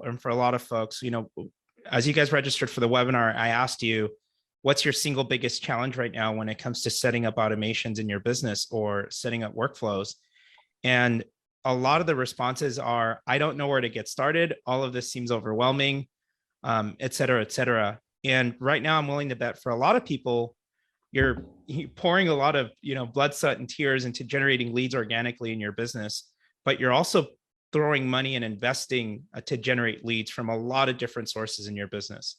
and for a lot of folks, as you guys registered for the webinar, I asked you, what's your single biggest challenge right now when it comes to setting up automations in your business or setting up workflows? And a lot of the responses are, I don't know where to get started. All of this seems overwhelming, et cetera, et cetera. And right now I'm willing to bet for a lot of people, you're pouring a lot of, blood, sweat, and tears into generating leads organically in your business, but you're also throwing money and investing to generate leads from a lot of different sources in your business.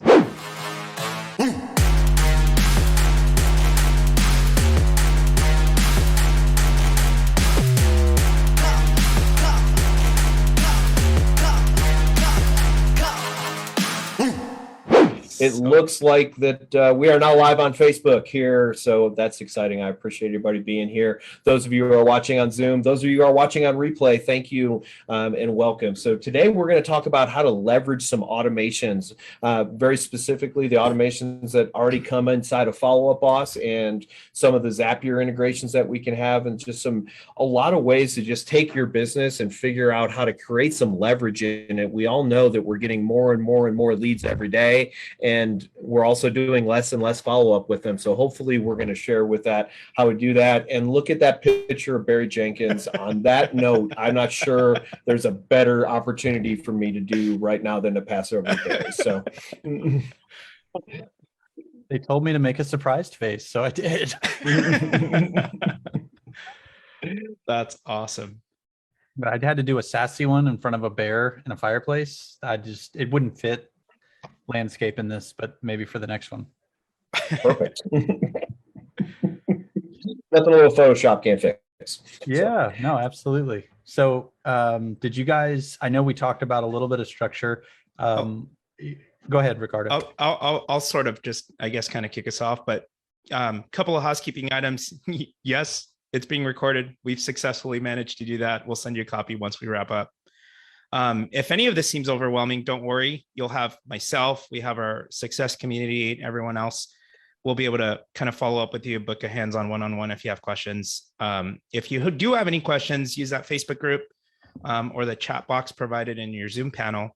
It looks like that we are now live on Facebook here, so that's exciting. I appreciate everybody being here. Those of you who are watching on Zoom, those of you who are watching on replay, thank you and welcome. So today we're going to talk about how to leverage some automations, very specifically the automations that already come inside of Follow Up Boss and some of the Zapier integrations that we can have, and just a lot of ways to just take your business and figure out how to create some leverage in it. We all know that we're getting more and more and more leads every day, and we're also doing less and less follow-up with them. So hopefully we're going to share with that how we do that. And look at that picture of Barry Jenkins. On that note, I'm not sure there's a better opportunity for me to do right now than to pass over to Barry. So they told me to make a surprised face, so I did. That's awesome. But I had to do a sassy one in front of a bear in a fireplace. It wouldn't fit landscape in this, but maybe for the next one. Perfect. Nothing a little Photoshop can't fix. Yeah, no, absolutely. So did you guys, I know we talked about a little bit of structure. Go ahead, Ricardo. I'll sort of just, I guess, kind of kick us off, but couple of housekeeping items. Yes, it's being recorded. We've successfully managed to do that. We'll send you a copy once we wrap up. If any of this seems overwhelming, don't worry. You'll have myself, we have our success community, and everyone else will be able to kind of follow up with you, book a hands-on one-on-one if you have questions. If you do have any questions, use that Facebook group or the chat box provided in your Zoom panel,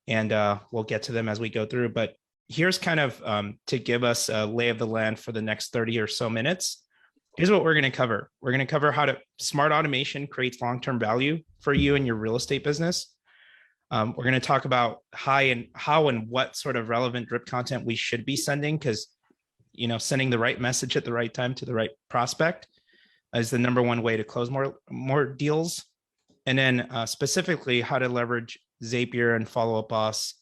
and we'll get to them as we go through. But here's kind of to give us a lay of the land for the next 30 or so minutes. Here's what we're going to cover. We're going to cover how smart automation creates long-term value for you and your real estate business. We're going to talk about how and what sort of relevant drip content we should be sending, because sending the right message at the right time to the right prospect is the number one way to close more deals. And then specifically how to leverage Zapier and Follow Up Boss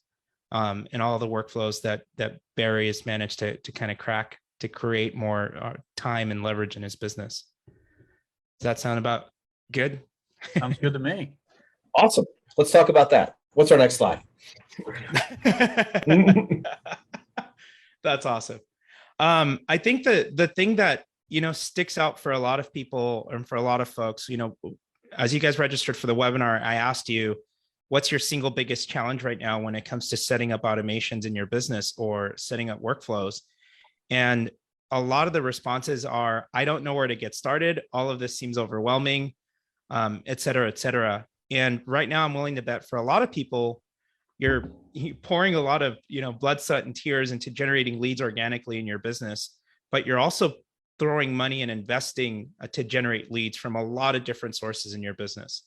and all the workflows that Barry has managed to kind of crack to create more time and leverage in his business. Does that sound about good? Sounds good to me. Awesome. Let's talk about that. What's our next slide? That's awesome. I think the thing that, sticks out for a lot of people and for a lot of folks, as you guys registered for the webinar, I asked you, what's your single biggest challenge right now when it comes to setting up automations in your business or setting up workflows? And a lot of the responses are, I don't know where to get started. All of this seems overwhelming, et cetera, et cetera. And right now I'm willing to bet for a lot of people, you're pouring a lot of, blood, sweat, and tears into generating leads organically in your business, but you're also throwing money and investing to generate leads from a lot of different sources in your business.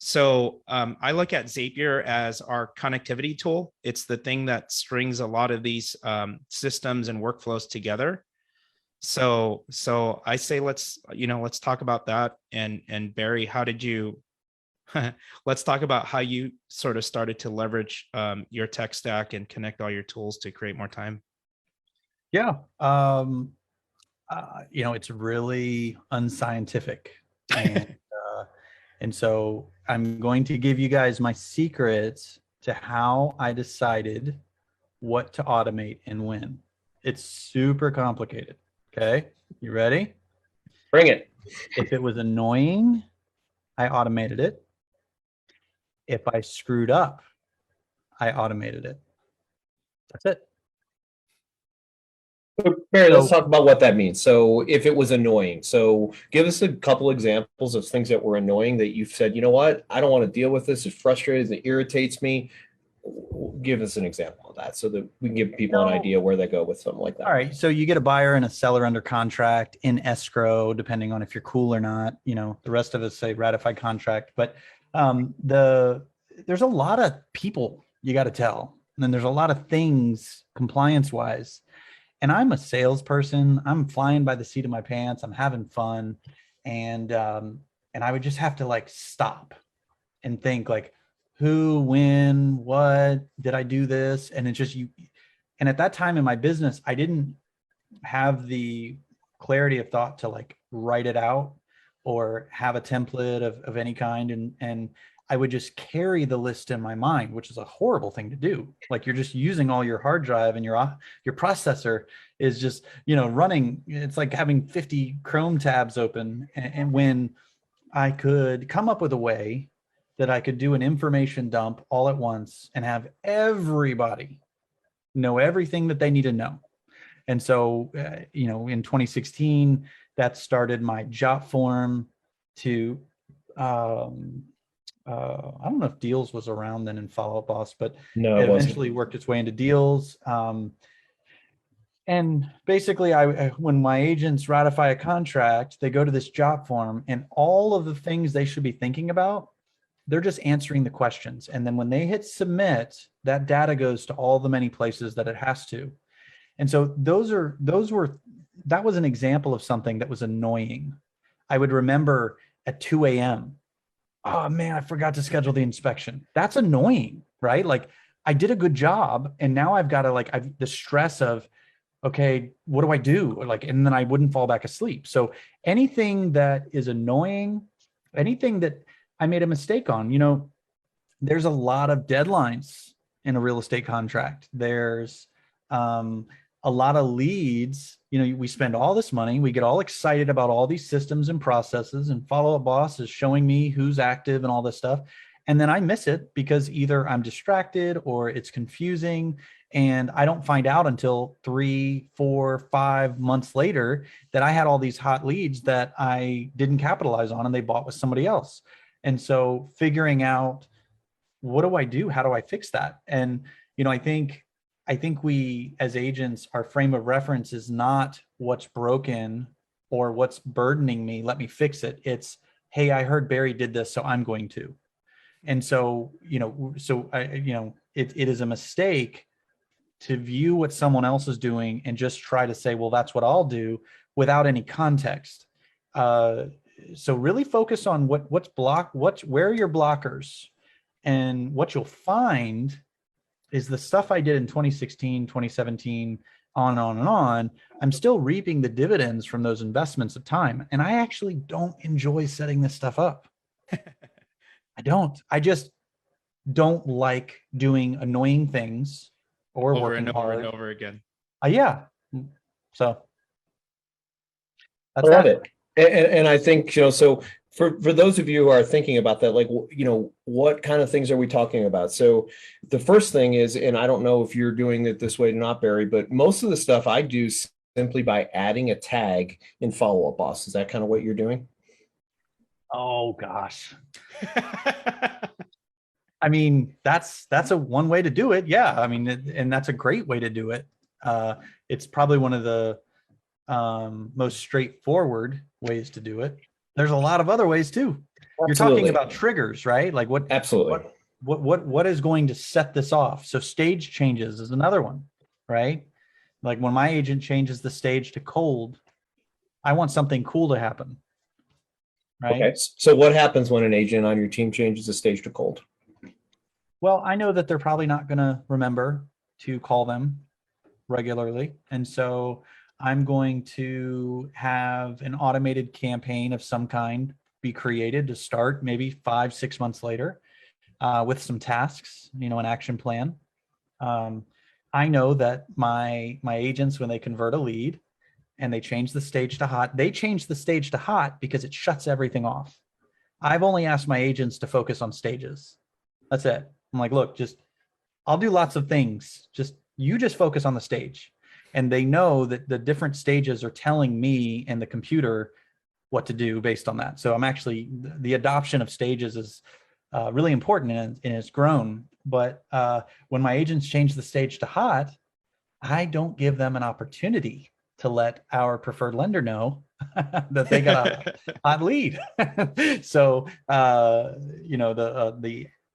So I look at Zapier as our connectivity tool. It's the thing that strings a lot of these systems and workflows together. So I say, let's talk about that. And Barry, how did you, let's talk about how you sort of started to leverage your tech stack and connect all your tools to create more time. Yeah. It's really unscientific. And so I'm going to give you guys my secrets to how I decided what to automate and when. It's super complicated. Okay. You ready? Bring it. If it was annoying, I automated it. If I screwed up, I automated it. That's it. Barry, let's talk about what that means. So if it was annoying, so give us a couple examples of things that were annoying that you've said, you know what, I don't want to deal with this. It's frustrating. It irritates me. give us an example of that so that we can give people an idea where they go with something like that. All right. So you get a buyer and a seller under contract in escrow, depending on if you're cool or not. The rest of us say ratified contract, but there's a lot of people you got to tell. And then there's a lot of things compliance wise. And I'm a salesperson. I'm flying by the seat of my pants. I'm having fun. And I would just have to like stop and think like, who, when, what, did I do this? And it's just you. And at that time in my business, I didn't have the clarity of thought to like write it out or have a template of any kind. And I would just carry the list in my mind, which is a horrible thing to do. Like you're just using all your hard drive and your processor is just, running. It's like having 50 Chrome tabs open. And when I could come up with a way that I could do an information dump all at once and have everybody know everything that they need to know. And so, in 2016, that started my job form to, I don't know if Deals was around then in Follow Up Boss, but No, it eventually worked its way into Deals. And basically, when my agents ratify a contract, they go to this job form and all of the things they should be thinking about, they're just answering the questions. And then when they hit submit, that data goes to all the many places that it has to. And so that was an example of something that was annoying. I would remember at 2 a.m., oh man, I forgot to schedule the inspection. That's annoying, right? Like I did a good job and now I've got to the stress of, okay, what do I do? And then I wouldn't fall back asleep. So anything that is annoying, anything that I made a mistake on, there's a lot of deadlines in a real estate contract. There's a lot of leads. We spend all this money. We get all excited about all these systems and processes, and Follow Up Boss is showing me who's active and all this stuff. And then I miss it because either I'm distracted or it's confusing. And I don't find out until 3, 4, 5 months later that I had all these hot leads that I didn't capitalize on and they bought with somebody else. And so figuring out, what do I do? How do I fix that? And, I think we as agents, our frame of reference is not what's broken or what's burdening me. Let me fix it. It's, hey, I heard Barry did this, so I'm going to. And so, it is a mistake to view what someone else is doing and just try to say, well, that's what I'll do without any context. So really focus on where are your blockers, and what you'll find is the stuff I did in 2016, 2017, on and on and on. I'm still reaping the dividends from those investments of time. And I actually don't enjoy setting this stuff up. I don't. I just don't like doing annoying things or over working and over hard. and over again. Yeah. So I love it. And I think, so for those of you who are thinking about that, what kind of things are we talking about? So the first thing is, and I don't know if you're doing it this way or not, Barry, but most of the stuff I do simply by adding a tag in Follow Up Boss. Is that kind of what you're doing? Oh gosh. I mean, that's a one way to do it. Yeah. I mean, and that's a great way to do it. It's probably one of the most straightforward ways to do it. There's a lot of other ways too. Absolutely. You're talking about triggers, right? Like what? Absolutely. What is going to set this off? So stage changes is another one, right? Like when my agent changes the stage to cold, I want something cool to happen. Right. Okay. So what happens when an agent on your team changes the stage to cold? Well, I know that they're probably not going to remember to call them regularly. And so I'm going to have an automated campaign of some kind be created to start maybe 5, 6 months later with some tasks, an action plan. I know that my agents, when they convert a lead and they change the stage to hot, they change the stage to hot because it shuts everything off. I've only asked my agents to focus on stages. That's it. I'm like, look, I'll do lots of things. You just focus on the stage. And they know that the different stages are telling me and the computer what to do based on that. So I'm actually, the adoption of stages is really important and it's grown. But when my agents change the stage to hot, I don't give them an opportunity to let our preferred lender know that they got a hot lead. So,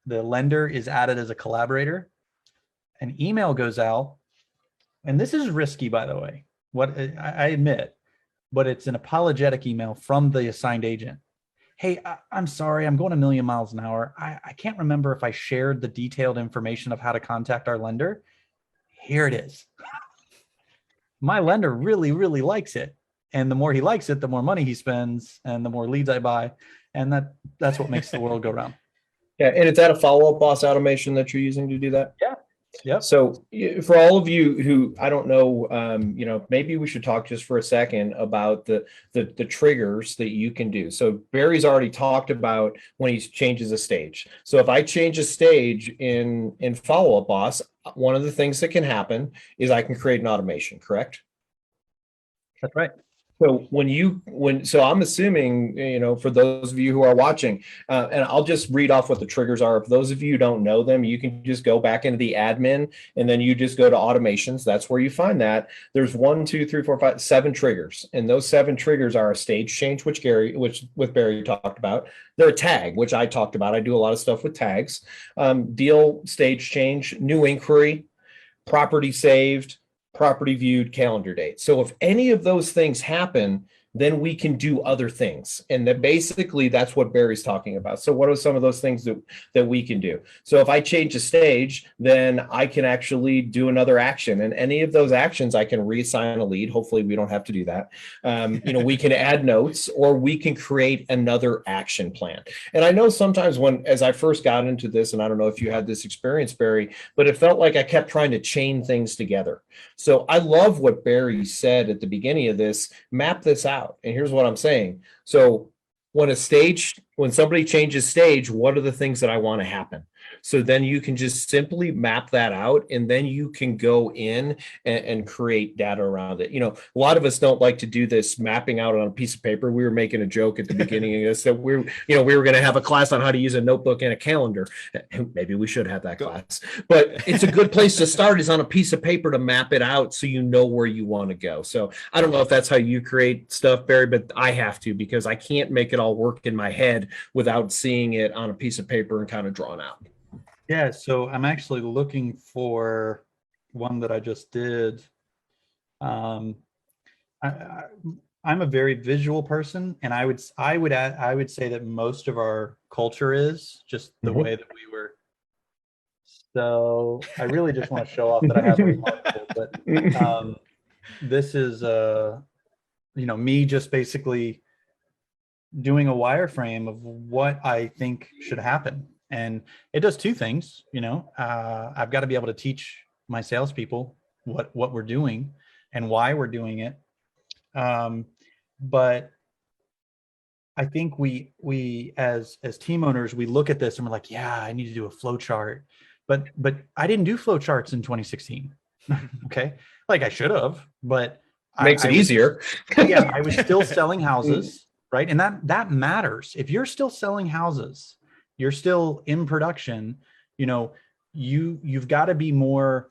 the lender is added as a collaborator. An email goes out, and this is risky, by the way. What I admit, but it's an apologetic email from the assigned agent. Hey, I'm sorry, I'm going a million miles an hour. I can't remember if I shared the detailed information of how to contact our lender. Here it is. My lender really, really likes it. And the more he likes it, the more money he spends and the more leads I buy. And that's what makes the world go round. Yeah. And is that a follow-up boss automation that you're using to do that? Yeah. Yep. So for all of you who, I don't know, maybe we should talk just for a second about the triggers that you can do. So Barry's already talked about when he changes a stage. So if I change a stage in follow-up boss, one of the things that can happen is I can create an automation, correct? That's right. So so I'm assuming, for those of you who are watching, and I'll just read off what the triggers are. For those of you who don't know them, you can just go back into the admin and then you just go to automations. That's where you find that. There's 1, 2, 3, 4, 5, 7 triggers. And those 7 triggers are a stage change, which with Barry talked about. They're a tag, which I talked about. I do a lot of stuff with tags. Deal stage change, new inquiry, property saved, property viewed, calendar date. So if any of those things happen, then we can do other things. And that basically that's what Barry's talking about. So what are some of those things that we can do? So if I change a stage, then I can actually do another action. And any of those actions, I can reassign a lead. Hopefully we don't have to do that. We can add notes or we can create another action plan. And I know sometimes as I first got into this, and I don't know if you had this experience, Barry, but it felt like I kept trying to chain things together. So I love what Barry said at the beginning of this, map this out. And here's what I'm saying. So when somebody changes stage, what are the things that I want to happen? So then you can just simply map that out and then you can go in and create data around it. A lot of us don't like to do this mapping out on a piece of paper. We were making a joke at the beginning of this that we were going to have a class on how to use a notebook and a calendar. Maybe we should have that class, but it's a good place to start is on a piece of paper to map it out so you know where you want to go. So I don't know if that's how you create stuff, Barry, but I have to because I can't make it all work in my head without seeing it on a piece of paper and kind of drawn out. Yeah, so I'm actually looking for one that I just did. I'm a very visual person, and I would say that most of our culture is just the way that we were. So I really just want to show off that I have multiple, but this is me just basically doing a wireframe of what I think should happen. And it does 2 things, I've got to be able to teach my salespeople what we're doing and why we're doing it. But I think we as team owners, we look at this and we're like, yeah, I need to do a flow chart. But I didn't do flow charts in 2016. Okay. Like I should have, but makes it easier. Yeah. I was still selling houses. Right. And that matters. If you're still selling houses, you're still in production, you've got to be more,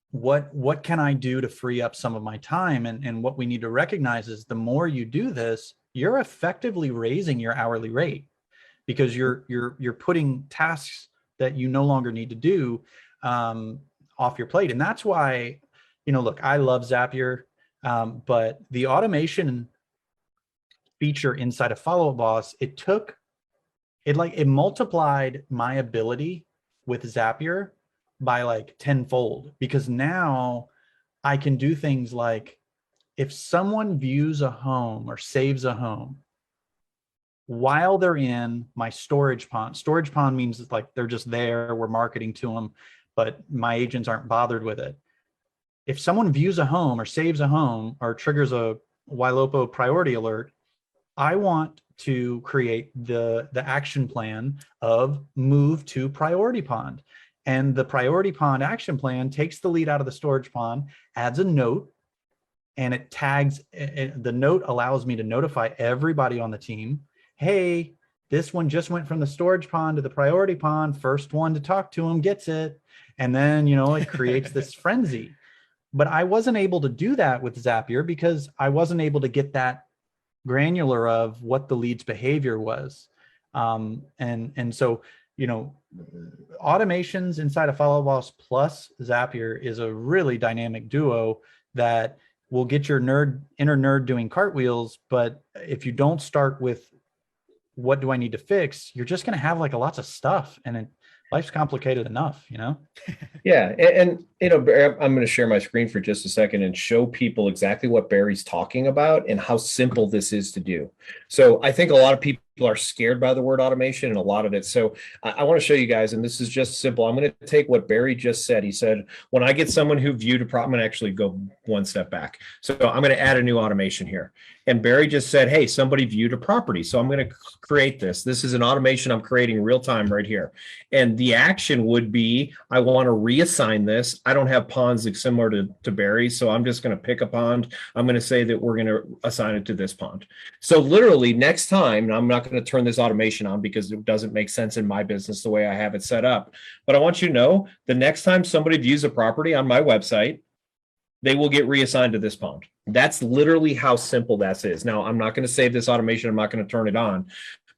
what can I do to free up some of my time? And what we need to recognize is the more you do this, you're effectively raising your hourly rate because you're putting tasks that you no longer need to do off your plate. And that's why, look, I love Zapier, but the automation feature inside of Follow Up Boss, it multiplied my ability with Zapier by like tenfold, because now I can do things like if someone views a home or saves a home while they're in my storage pond means it's like they're just there, we're marketing to them, but my agents aren't bothered with it. If someone views a home or saves a home or triggers a Ylopo priority alert, I want to create the action plan of move to priority pond. And the priority pond action plan takes the lead out of the storage pond, adds a note, and it tags, the note allows me to notify everybody on the team, hey, this one just went from the storage pond to the priority pond. First one to talk to him gets it. And then, it creates this frenzy. But I wasn't able to do that with Zapier because I wasn't able to get that granular of what the lead's behavior was. And so, automations inside of Follow Boss plus Zapier is a really dynamic duo that will get your inner nerd doing cartwheels. But if you don't start with what do I need to fix, you're just going to have like lots of stuff, and life's complicated enough, Yeah. And Barry, I'm going to share my screen for just a second and show people exactly what Barry's talking about and how simple this is to do. So I think a lot of people are scared by the word automation and a lot of it. So I want to show you guys, and this is just simple. I'm going to take what Barry just said. He said, when I get someone who viewed a problem, I'm going to actually go one step back. So I'm going to add a new automation here. And Barry just said, hey, somebody viewed a property. So I'm going to create this. This is an automation I'm creating real time right here. And the action would be, I want to reassign this. I don't have ponds similar to Barry. So I'm just going to pick a pond. I'm going to say that we're going to assign it to this pond. So literally next time, and I'm not going to turn this automation on because it doesn't make sense in my business the way I have it set up. But I want you to know the next time somebody views a property on my website, they will get reassigned to this pond. That's literally how simple that is. Now, I'm not going to save this automation. I'm not going to turn it on.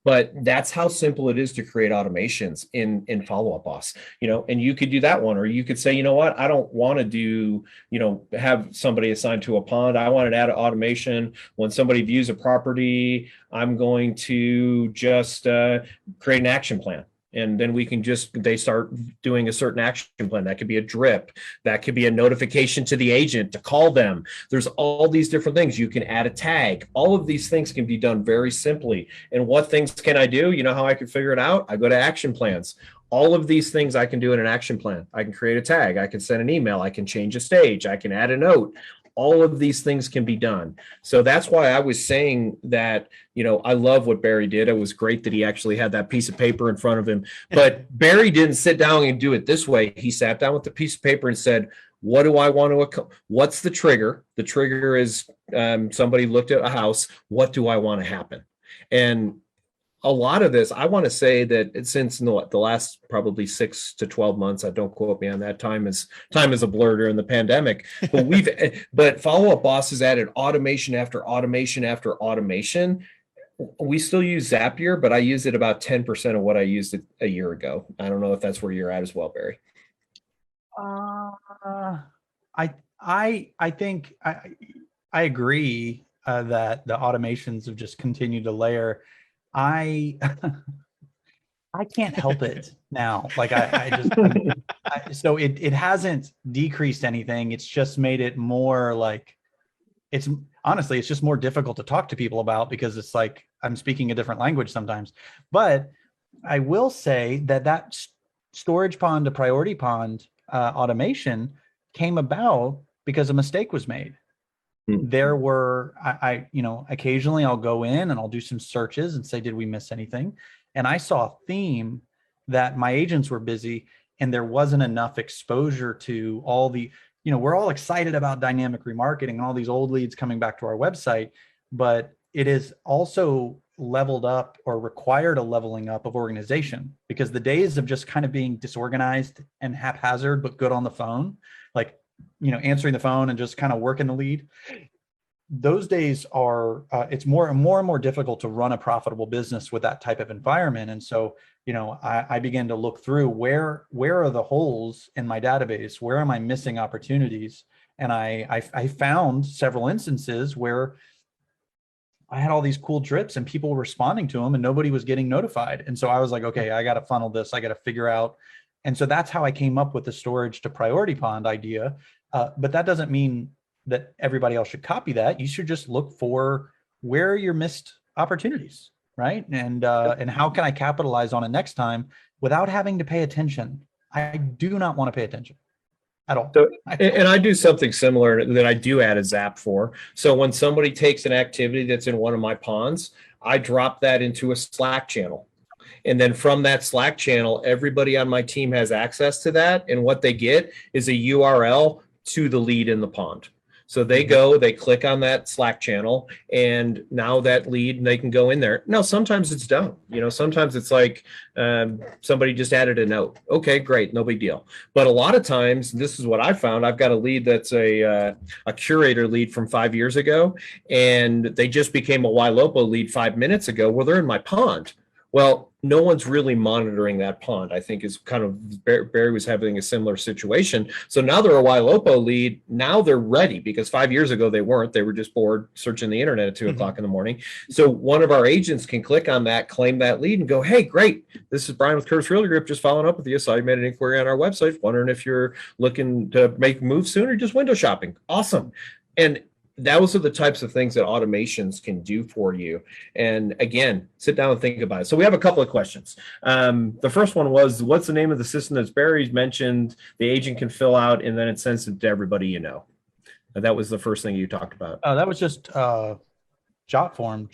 But that's how simple it is to create automations in Follow Up Boss, and you could do that one, or you could say, what, I don't want to do, have somebody assigned to a pond. I want to add an automation. When somebody views a property, I'm going to just create an action plan. And then they start doing a certain action plan. That could be a drip. That could be a notification to the agent to call them. There's all these different things. You can add a tag. All of these things can be done very simply. And what things can I do? You know how I can figure it out? I go to action plans. All of these things I can do in an action plan. I can create a tag. I can send an email. I can change a stage. I can add a note. All of these things can be done. So that's why I was saying that, I love what Barry did. It was great that he actually had that piece of paper in front of him. But Barry didn't sit down and do it this way. He sat down with the piece of paper and said, what do I want to, what's the trigger? The trigger is somebody looked at a house. What do I want to happen? And a lot of this, I want to say that since the last probably 6 to 12 months, I don't quote me on that, time is a blur during the pandemic, but Follow Up Boss has added automation after automation after automation. We still use Zapier, but I use it about 10% of what I used it a year ago. I don't know if that's where you're at as well, Barry. I think I agree that the automations have just continued to layer. I can't help it now. Like so it hasn't decreased anything. It's just made it more like, it's just more difficult to talk to people about because it's like I'm speaking a different language sometimes. But I will say that storage pond to priority pond automation came about because a mistake was made. There were, occasionally I'll go in and I'll do some searches and say, did we miss anything? And I saw a theme that my agents were busy and there wasn't enough exposure to all the, we're all excited about dynamic remarketing and all these old leads coming back to our website, but it is also leveled up or required a leveling up of organization, because the days of just kind of being disorganized and haphazard, but good on the phone, like, answering the phone and just kind of working the lead. Those days are, it's more and more difficult to run a profitable business with that type of environment. And so, I began to look through where are the holes in my database? Where am I missing opportunities? And I found several instances where I had all these cool drips and people were responding to them and nobody was getting notified. And so I was like, okay, I got to funnel this. I got to figure out. And so that's how I came up with the storage to priority pond idea. But that doesn't mean that everybody else should copy that. You should just look for where are your missed opportunities, right? And how can I capitalize on it next time without having to pay attention? I do not want to pay attention at all. So, and I do something similar that I do add a Zap for. So when somebody takes an activity that's in one of my ponds, I drop that into a Slack channel. And then from that Slack channel, everybody on my team has access to that. And what they get is a URL to the lead in the pond. So they go, they click on that Slack channel, and now that lead, they can go in there. Now, sometimes it's done. Sometimes it's like somebody just added a note. Okay, great, no big deal. But a lot of times, this is what I found. I've got a lead that's a curator lead from 5 years ago, and they just became a YLOPO lead 5 minutes ago. Well, they're in my pond. Well, no one's really monitoring that pond. I think is kind of Barry was having a similar situation. So now they're a YLOPO lead. Now they're ready, because 5 years ago they weren't. They were just bored searching the internet at 2 o'clock in the morning. So one of our agents can click on that, claim that lead, and go, hey, great. This is Brian with Curtis Realty Group. Just following up with you. Saw you made an inquiry on our website. Wondering if you're looking to make moves soon or just window shopping. Awesome. And those are the types of things that automations can do for you. And again, sit down and think about it. So we have a couple of questions. The first one was, what's the name of the system that Barry mentioned the agent can fill out and then it sends it to everybody you know? That was the first thing you talked about. Oh, that was just Jotform, Jotform.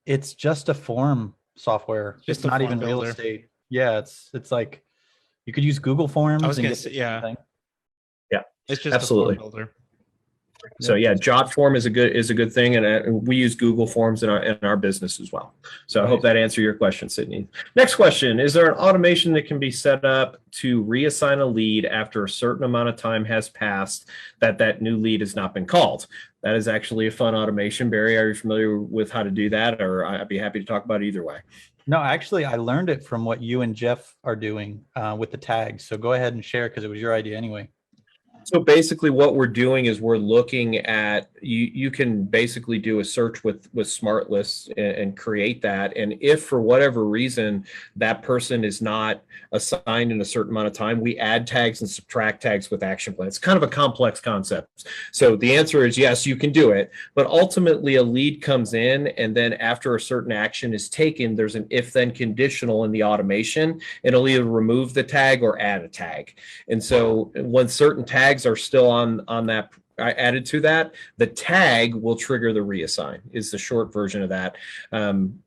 It's just a form software. Just It's a not form even real builder. estate. Yeah, it's like you could use Google Forms. I was and gonna get say, the yeah. thing. It's just Absolutely. a form builder. So yeah, Jotform is a good thing, and we use Google Forms in our business as well. So I hope that answered your question, Sydney. Next question: is there an automation that can be set up to reassign a lead after a certain amount of time has passed that new lead has not been called? That is actually a fun automation. Barry, are you familiar with how to do that, or I'd be happy to talk about it either way. No, actually, I learned it from what you and Jeff are doing with the tags. So go ahead and share, because it was your idea anyway. So basically what we're doing is we're looking at, you can basically do a search with smart lists and create that. And if for whatever reason that person is not assigned in a certain amount of time, we add tags and subtract tags with action plans. It's kind of a complex concept. So the answer is yes, you can do it. But ultimately a lead comes in, and then after a certain action is taken, there's an if-then conditional in the automation. It'll either remove the tag or add a tag. And so when certain tags are still on that added to that, the tag will trigger the reassign, is the short version of that.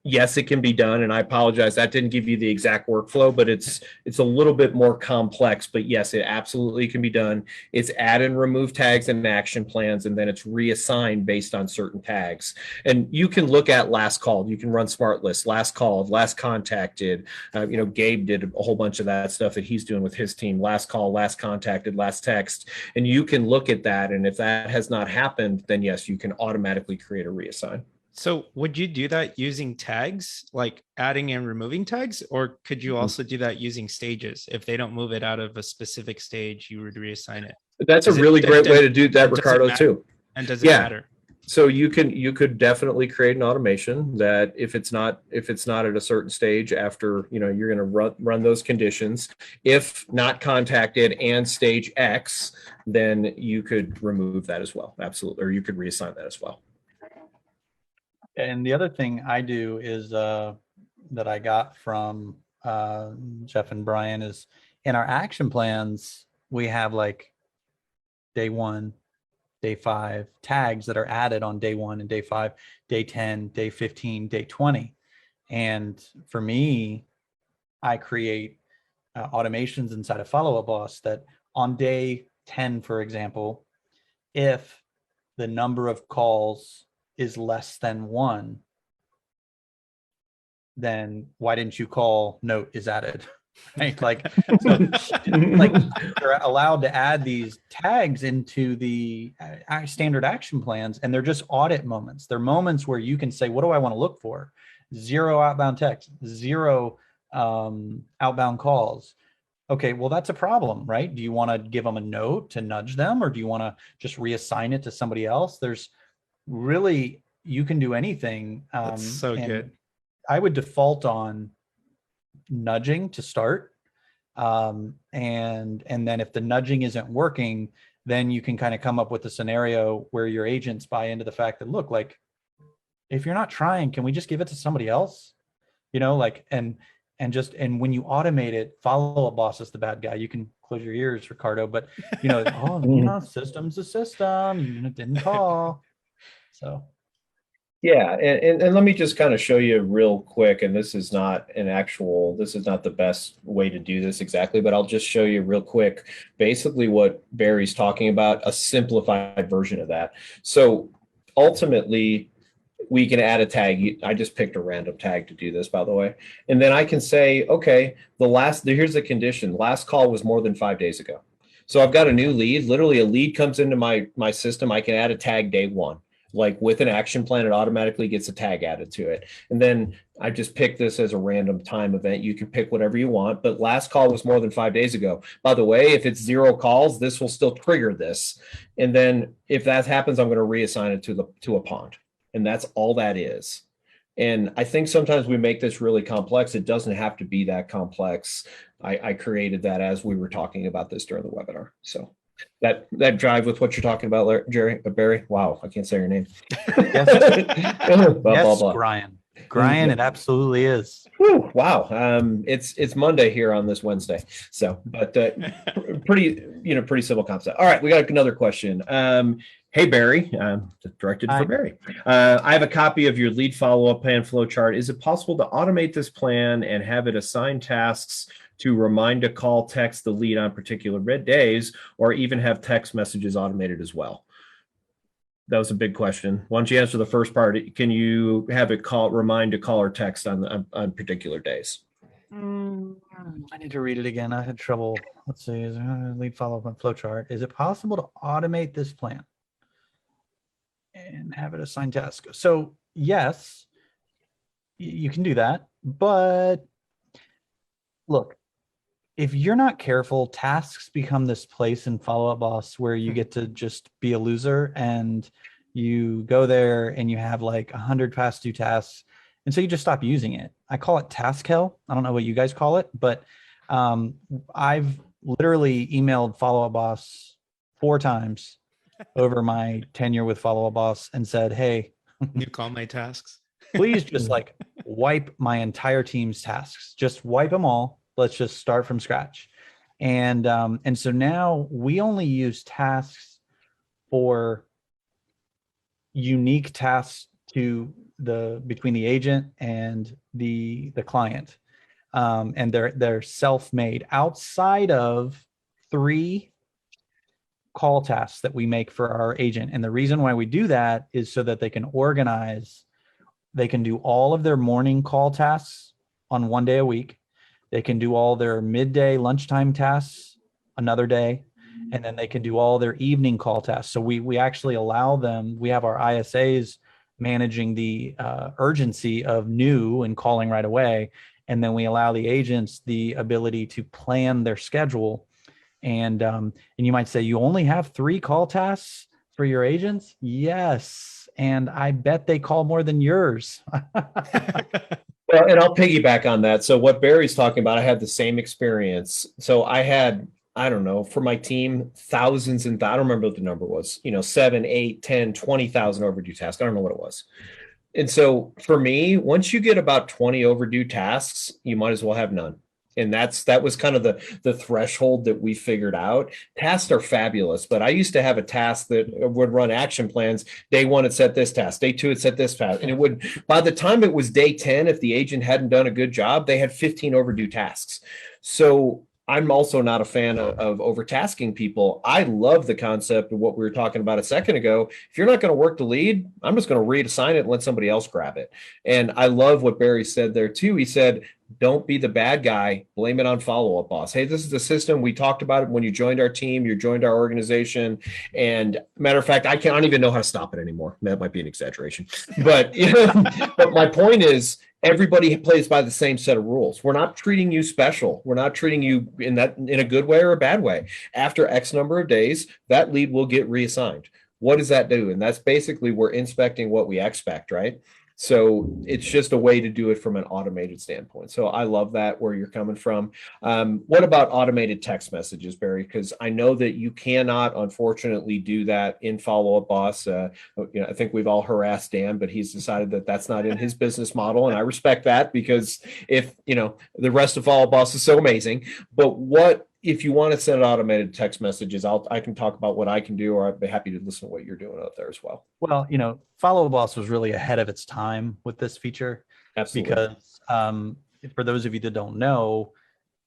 Yes, it can be done, and I apologize, that didn't give you the exact workflow, but it's a little bit more complex. But yes, it absolutely can be done. It's add and remove tags and action plans, and then it's reassigned based on certain tags. And you can look at last called, you can run smart lists, last called, last contacted. Gabe did a whole bunch of that stuff that he's doing with his team, last call, last contacted, last text. And you can look at that, and if that has not happened, then yes, you can automatically create a reassign. So would you do that using tags, like adding and removing tags, or could you also do that using stages? If they don't move it out of a specific stage, you would reassign it. That's a really great way to do that, Ricardo, too. And does it matter? So you could definitely create an automation that if it's not at a certain stage after, you're going to run those conditions, if not contacted and stage X, then you could remove that as well. Absolutely. Or you could reassign that as well. And the other thing I do is that I got from Jeff and Brian is, in our action plans, we have like day 1, day 5 tags that are added on day 1 and day 5, day 10, day 15, day 20. And for me, I create automations inside of Follow Up Boss that on day 10, for example, if the number of calls is less than 1, then why didn't you call? Note is added. Right? Like they're allowed to add these tags into the standard action plans, and they're just audit moments. They're moments where you can say, what do I want to look for? 0 outbound text, 0 outbound calls. Okay, well, that's a problem, right? Do you want to give them a note to nudge them, or do you want to just reassign it to somebody else? There's really, you can do anything. That's so good. I would default on nudging to start, and then if the nudging isn't working, then you can kind of come up with a scenario where your agents buy into the fact that, look, like, if you're not trying, can we just give it to somebody else? And when you automate it, Follow Up Boss is the bad guy. You can close your ears, Ricardo, but system's a system, it didn't call. So Yeah, and let me just kind of show you real quick, and this is not the best way to do this exactly, but I'll just show you real quick, basically what Barry's talking about, a simplified version of that. So ultimately, we can add a tag. I just picked a random tag to do this, by the way. And then I can say, okay, here's the condition. Last call was more than 5 days ago. So I've got a new lead. Literally a lead comes into my system. I can add a tag day one. Like with an action plan, it automatically gets a tag added to it. And then I just pick this as a random time event. You can pick whatever you want, but last call was more than 5 days ago. By the way, if it's 0 calls, this will still trigger this. And then if that happens, I'm going to reassign it to a pond. And that's all that is. And I think sometimes we make this really complex. It doesn't have to be that complex. I created that as we were talking about this during the webinar. So that drive with what you're talking about, Barry. Wow, I can't say your name. Yes, Brian. Brian, it absolutely is. Whew, wow. It's Monday here on this Wednesday. So, but pretty simple concept. All right, we got another question. Hey, Barry, directed for Barry. I have a copy of your lead follow-up plan flowchart. Is it possible to automate this plan and have it assign tasks to remind to call, text the lead on particular red days, or even have text messages automated as well? That was a big question. Why don't you answer the first part? Can you have it remind to call or text on particular days? I need to read it again. I had trouble. Let's see. Is there lead follow-up on flowchart? Is it possible to automate this plan and have it assign tasks? So yes, you can do that. But look, if you're not careful, tasks become this place in Follow-Up Boss where you get to just be a loser, and you go there and you have like 100 past due tasks. And so you just stop using it. I call it task hell. I don't know what you guys call it, but I've literally emailed Follow-Up Boss 4 times over my tenure with Follow-Up Boss and said, hey, you call my tasks. Please just like wipe my entire team's tasks. Just wipe them all. Let's just start from scratch. And so now we only use tasks for unique tasks to between the agent and the client. And they're self-made outside of 3 call tasks that we make for our agent. And the reason why we do that is so that they can organize. They can do all of their morning call tasks on 1 day a week. They can do all their midday lunchtime tasks another day, and then they can do all their evening call tasks. So we actually allow them, we have our ISAs managing the urgency of new and calling right away. And then we allow the agents the ability to plan their schedule. And you might say, you only have 3 call tasks for your agents? Yes. And I bet they call more than yours. Well, and I'll piggyback on that. So what Barry's talking about, I had the same experience. So I had, I don't know, for my team, thousands and I don't remember what the number was, 7, 8, 10, 20,000 overdue tasks. I don't know what it was. And so for me, once you get about 20 overdue tasks, you might as well have none. And that was kind of the threshold that we figured out. Tasks are fabulous, but I used to have a task that would run action plans. Day 1, it set this task. Day 2, it set this task. And it would, by the time it was day 10, if the agent hadn't done a good job, they had 15 overdue tasks. So I'm also not a fan of overtasking people. I love the concept of what we were talking about a second ago. If you're not going to work the lead, I'm just going to reassign it and let somebody else grab it. And I love what Barry said there too. He said, don't be the bad guy. Blame it on Follow-Up Boss. Hey, this is the system. We talked about it when you joined our team, you joined our organization. And matter of fact, I don't even know how to stop it anymore. That might be an exaggeration. But, but my point is, everybody plays by the same set of rules. We're not treating you special. We're not treating you in a good way or a bad way. After X number of days, that lead will get reassigned. What does that do? And that's basically we're inspecting what we expect, right? So it's just a way to do it from an automated standpoint. So I love that where you're coming from. What about automated text messages, Barry? Because I know that you cannot, unfortunately, do that in Follow-Up Boss. I think we've all harassed Dan, but he's decided that that's not in his business model, and I respect that because if the rest of Follow-Up Boss is so amazing. But what if you want to send automated text messages, I can talk about what I can do, or I'd be happy to listen to what you're doing out there as well. Well, Follow Boss was really ahead of its time with this feature. Absolutely. Because for those of you that don't know,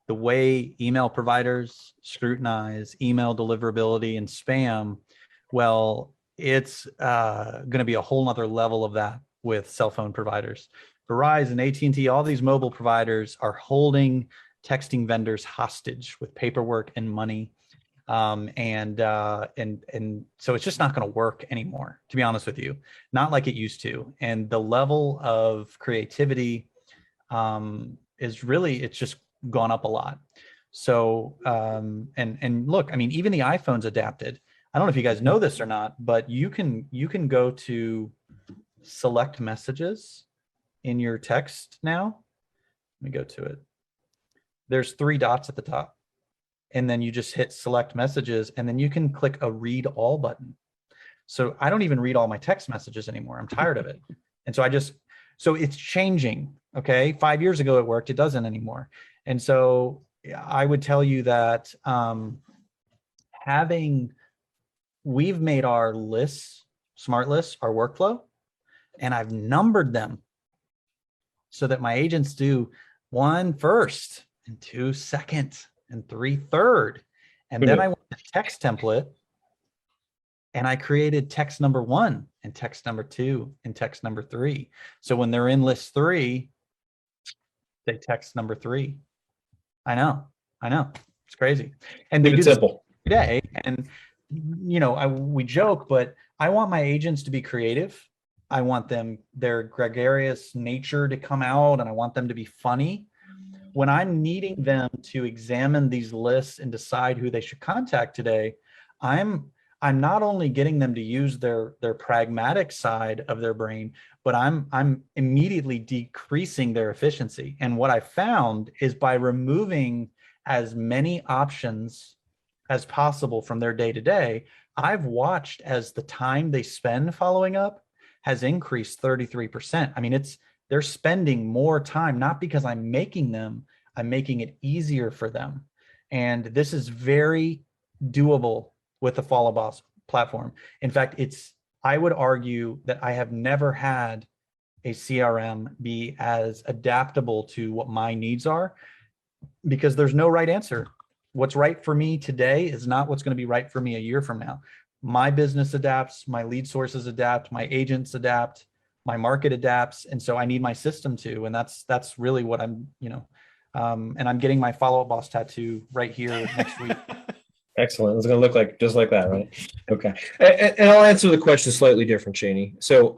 the way email providers scrutinize email deliverability and spam, well, it's going to be a whole nother level of that with cell phone providers. Verizon, AT&T, all these mobile providers are holding texting vendors hostage with paperwork and money. And so it's just not going to work anymore, to be honest with you, not like it used to. And the level of creativity is really, it's just gone up a lot. So, and look, I mean, even the iPhone's adapted. I don't know if you guys know this or not, but you can go to select messages in your text now. Let me go to it. There's 3 dots at the top, and then you just hit select messages, and then you can click a read all button. So I don't even read all my text messages anymore. I'm tired of it. And so it's changing. Okay. 5 years ago it worked. It doesn't anymore. And so I would tell you that we've made our lists, smart lists, our workflow, and I've numbered them so that my agents do 1 first and 2 second and 3 third. And then I went to text template and I created text number 1 and text number 2 and text number 3. So when they're in list 3, they text number 3. I know. It's crazy. And they do this every day. And we joke, but I want my agents to be creative. I want their gregarious nature to come out, and I want them to be funny. When I'm needing them to examine these lists and decide who they should contact today, I'm not only getting them to use their pragmatic side of their brain, but I'm immediately decreasing their efficiency. And what I found is by removing as many options as possible from their day-to-day, I've watched as the time they spend following up has increased 33%. I mean, they're spending more time, not because I'm making it easier for them. And this is very doable with the Follow Boss platform. In fact, I would argue that I have never had a CRM be as adaptable to what my needs are, because there's no right answer. What's right for me today is not what's going to be right for me a year from now. My business adapts, my lead sources adapt, my agents adapt, my market adapts. And so I need my system to, and that's really what I'm, and I'm getting my Follow Up Boss tattoo right here next week. Excellent. It's going to look just like that, right? Okay. And I'll answer the question slightly different, Shani. So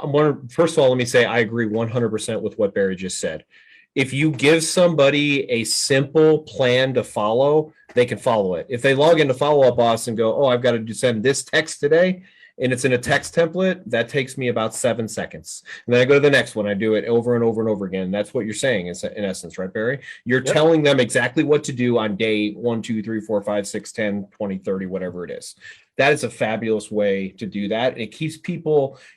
first of all, let me say I agree 100% with what Barry just said. If you give somebody a simple plan to follow, they can follow it. If they log into Follow Up Boss and go, I've got to send this text today, and it's in a text template, that takes me about 7 seconds. And then I go to the next one. I do it over and over and over again. That's what you're saying in essence, right, Barry? You're telling them exactly what to do on day 1, 2, 3, 4, 5, 6, 10, 20, 30, whatever it is. That is a fabulous way to do that. It keeps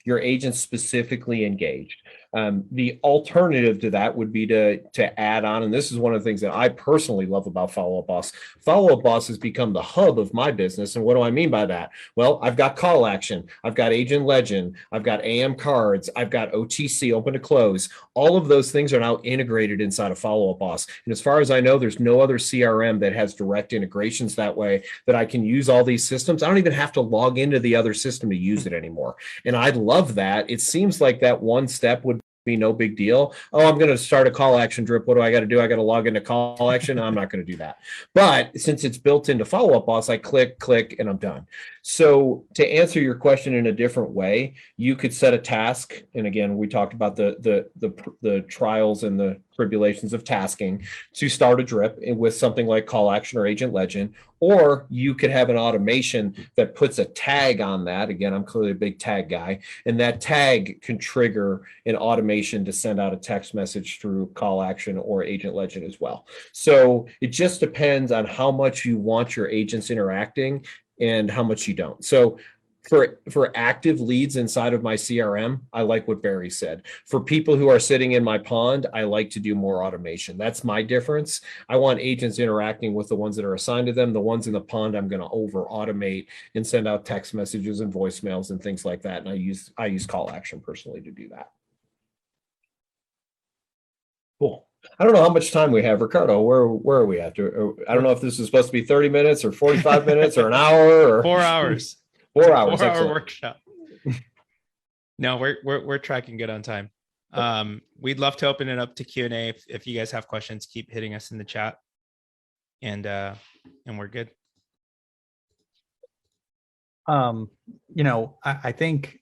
your agents specifically engaged. The alternative to that would be to add on, and this is one of the things that I personally love about Follow Up Boss. Follow Up Boss has become the hub of my business. And what do I mean by that? Well, I've got call action, I've got agent legend, I've got AM cards, I've got OTC, open to close. All of those things are now integrated inside of Follow Up Boss. And as far as I know, there's no other CRM that has direct integrations that way that I can use all these systems. I don't even have to log into the other system to use it anymore. And I love that. It seems like that one step would be no big deal. I'm going to start a call action drip. What do I got to do? I got to log into call action. I'm not going to do that. But since it's built into Follow Up Boss, I click, and I'm done. So to answer your question in a different way, you could set a task. And again, we talked about the trials and the tribulations of tasking to start a drip with something like call action or agent legend, or you could have an automation that puts a tag on that. Again, I'm clearly a big tag guy, and that tag can trigger an automation to send out a text message through call action or agent legend as well. So it just depends on how much you want your agents interacting and how much you don't. So For active leads inside of my CRM, I like what Barry said. For people who are sitting in my pond, I like to do more automation. That's my difference. I want agents interacting with the ones that are assigned to them. The ones in the pond, I'm going to over automate and send out text messages and voicemails and things like that. And I use call action personally to do that. Cool. I don't know how much time we have, Ricardo. Where are we at? I don't know if this is supposed to be 30 minutes or 45 minutes or an hour or 4 hours. 4 hours. 4 hour Excellent. workshop. No, we're tracking good on time. We'd love to open it up to Q&A. If you guys have questions, keep hitting us in the chat, and we're good. I think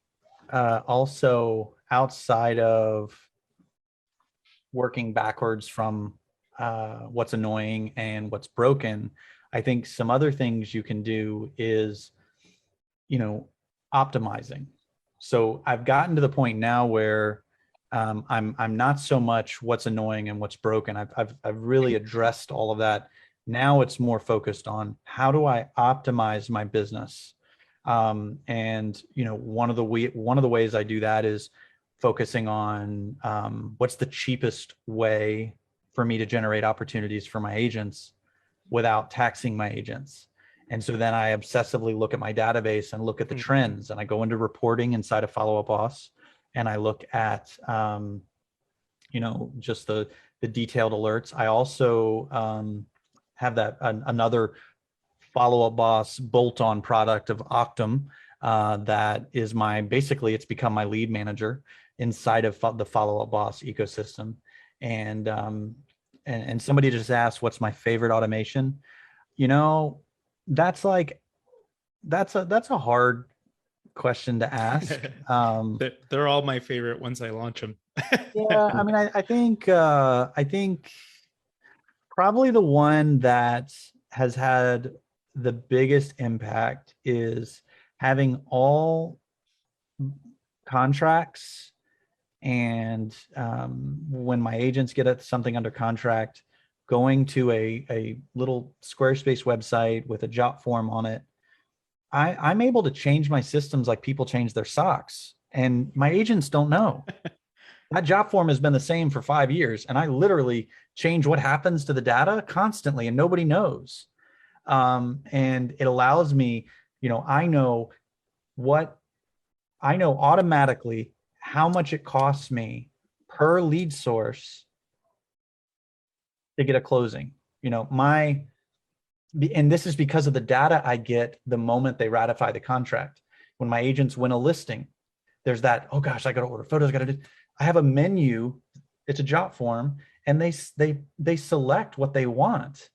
also outside of working backwards from what's annoying and what's broken, I think some other things you can do is, optimizing. So I've gotten to the point now where I'm not so much what's annoying and what's broken. I've really addressed all of that. Now it's more focused on how do I optimize my business. One of the ways I do that is focusing on what's the cheapest way for me to generate opportunities for my agents without taxing my agents. And so then I obsessively look at my database and look at the trends, and I go into reporting inside of Follow Up Boss, and I look at, just the detailed alerts. I also have another Follow Up Boss bolt-on product of Octum that is basically it's become my lead manager inside of the Follow Up Boss ecosystem. And somebody just asked, what's my favorite automation? That's a hard question to ask. They're all my favorite once I launch them. Yeah, I mean, I think probably the one that has had the biggest impact is having all contracts, and when my agents get something under contract, going to a little Squarespace website with a job form on it. I'm able to change my systems like people change their socks, and my agents don't know. That job form has been the same for 5 years, and I literally change what happens to the data constantly, and nobody knows. And it allows me, I know automatically how much it costs me per lead source to get a closing. And this is because of the data I get the moment they ratify the contract. When my agents win a listing, there's that, oh gosh, I got to order photos, I have a menu, it's a job form, and they select what they want.